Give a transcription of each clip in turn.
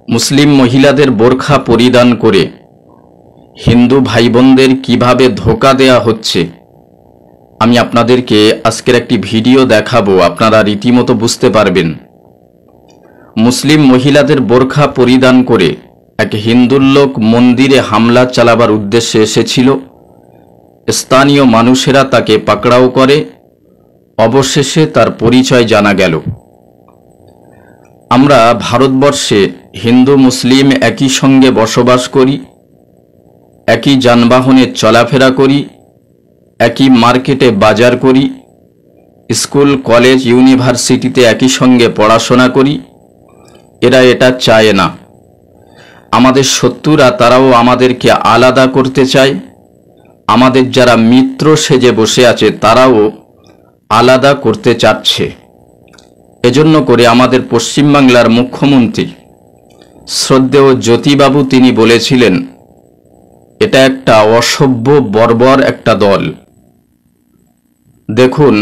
মুসলিম মহিলাদের বোরখা পরিধান করে হিন্দু ভাই বোনদের কীভাবে ধোঁকা দেয়া হচ্ছে আমি আপনাদেরকে আজকের একটি ভিডিও দেখাবো। আপনারা রীতিমতো বুঝতে পারবেন। মুসলিম মহিলাদের বোরখা পরিধান করে এক হিন্দুর লোক মন্দিরে হামলা চালাবার উদ্দেশ্যে এসেছিল। স্থানীয় মানুষেরা তাকে পাকড়াও করে। অবশেষে তার পরিচয় জানা গেল। আমরা ভারতবর্ষে হিন্দু মুসলিম একই সঙ্গে বসবাস করি, একই যানবাহনে চলাফেরা করি, একই মার্কেটে বাজার করি, স্কুল কলেজ ইউনিভার্সিটিতে একই সঙ্গে পড়াশোনা করি। এরা এটা চায় না। আমাদের শত্রুরা তারাও আমাদেরকে আলাদা করতে চায়। আমাদের যারা মিত্র সেজে বসে আছে তারাও আলাদা করতে চাচ্ছে। এজন্য করে আমাদের পশ্চিমবাংলার মুখ্যমন্ত্রী শ্রদ্ধেয় জ্যোতিবাবু তিনি বলেছিলেন, এটা একটা অসভ্য বর্বর একটা দল। দেখুন,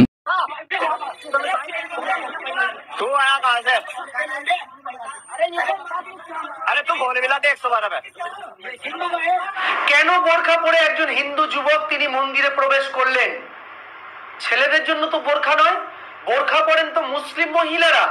কেন বোরখা পরে একজন হিন্দু যুবক তিনি মন্দিরে প্রবেশ করলেন? ছেলেদের জন্য তো বোরখা নয়, বোরখা পরেন তো মুসলিম মহিলারা।